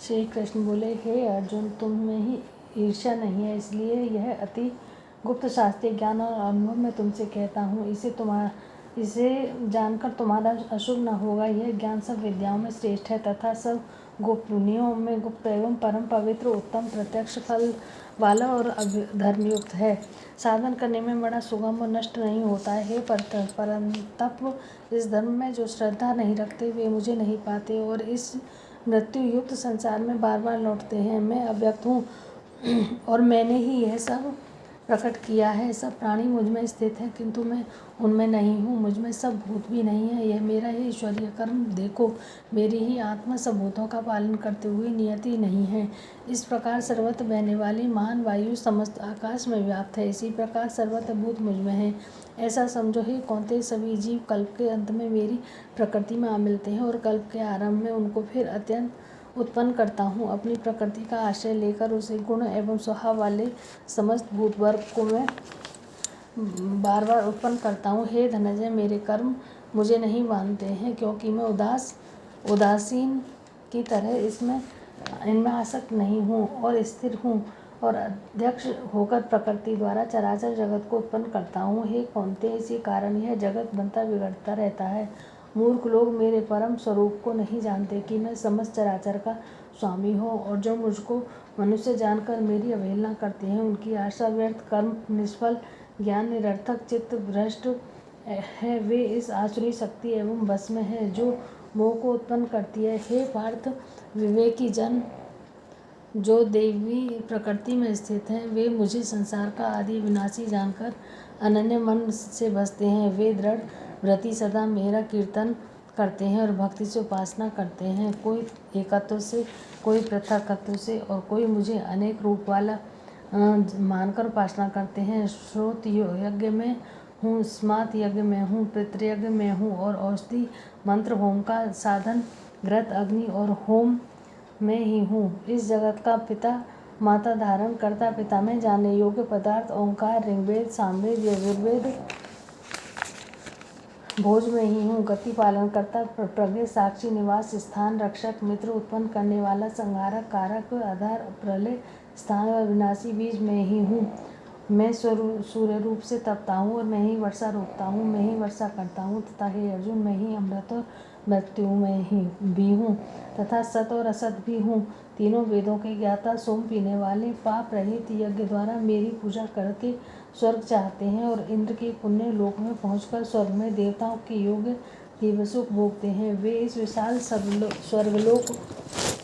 श्री कृष्ण बोले, हे अर्जुन, तुम में ही ईर्ष्या नहीं है, इसलिए यह अति गुप्त शास्त्रीय ज्ञान और अनुभव मैं तुमसे कहता हूँ। इसे जानकर तुम्हारा अशुभ न होगा। यह ज्ञान सब विद्याओं में श्रेष्ठ है तथा सब गोपनीयों में गुप्त एवं परम पवित्र, उत्तम, प्रत्यक्ष फल वाला और धर्मयुक्त है। साधन करने में बड़ा सुगम और नष्ट नहीं होता है। हे परंतप, इस धर्म में जो श्रद्धा नहीं रखते वे मुझे नहीं पाते और इस मृत्यु युक्त संसार में बार बार लौटते हैं। मैं अव्यक्त हूँ और मैंने ही यह सब प्रकट किया है। सब प्राणी मुझ में स्थित हैं, किंतु मैं उनमें नहीं हूँ। मुझ में सब भूत भी नहीं है। यह मेरा ही ईश्वरीय कर्म देखो। मेरी ही आत्मा सब भूतों का पालन करते हुए नियति नहीं है। इस प्रकार सर्वत्र बहने वाली महान वायु समस्त आकाश में व्याप्त है। इसी प्रकार सर्वत्र भूत मुझ में है। ऐसा समझो ही कौनते सभी जीव कल्प के अंत में मेरी प्रकृति में आ मिलते हैं और कल्प के आरंभ में उनको फिर अत्यंत उत्पन्न करता हूँ। अपनी प्रकृति का आश्रय लेकर उसे गुण एवं स्वभाव वाले समस्त भूत वर्ग को मैं बार बार उत्पन्न करता हूँ। हे धनंजय, मेरे कर्म मुझे नहीं मानते हैं, क्योंकि मैं उदासीन की तरह इनमें आसक्त नहीं हूँ और स्थिर हूँ और अध्यक्ष होकर प्रकृति द्वारा चराचर जगत को उत्पन्न करता हूँ। हे कौन्तेय, इसी कारण यह जगत बनता बिगड़ता रहता है। मूर्ख लोग मेरे परम स्वरूप को नहीं जानते कि मैं समस्त चराचर का स्वामी हूँ, और जो मुझको मनुष्य जानकर मेरी अवहेलना करते हैं उनकी आशा व्यर्थ, कर्म निष्फल, ज्ञान निरर्थक, चित्त भ्रष्ट है। वे इस आसुरी शक्ति एवं बस में है जो मोह को उत्पन्न करती है। हे पार्थ, विवेकी जन जो देवी प्रकृति में स्थित हैं, वे मुझे संसार का आदि विनाशी जानकर अनन्य मन से बसते हैं। वे दृढ़ व्रति सदा मेरा कीर्तन करते हैं और भक्ति से उपासना करते हैं। कोई एकत्व से, कोई पृथकत्व से और कोई मुझे अनेक रूप वाला मानकर उपासना करते हैं। श्रोत यज्ञ में हूँ, स्मार्त यज्ञ में हूँ, पितृयज्ञ में हूँ और औषधि मंत्र होम का साधन घृत, अग्नि और होम में ही हूँ। इस जगत का पिता माता धारण करता पिता में जाने योग्य पदार्थ ओंकार, ऋग्वेद, सामवेद, यजुर्वेद, भोज में ही हूँ। गति पालन करता प्रज्ञ, साक्षी, निवास स्थान, रक्षक, मित्र, उत्पन्न करने वाला, संहारक, कारक, आधार, प्रलय स्थान और विनाशी बीज में ही हूँ। मैं सूर्य रूप से तपता हूँ और मैं ही वर्षा रोकता हूँ, मैं ही वर्षा करता हूँ तथा हे अर्जुन, मैं ही अमृत और मृत्यु में ही भी हूँ तथा सत और असत भी हूँ। तीनों वेदों के ज्ञाता, सोम पीने वाले, पाप रहित यज्ञ द्वारा मेरी पूजा करके स्वर्ग चाहते हैं और इंद्र के पुण्य लोक में पहुंचकर स्वर्ग में देवताओं के योग्य दिव्य सुख भोगते हैं। वे इस विशाल स्वर्गलोक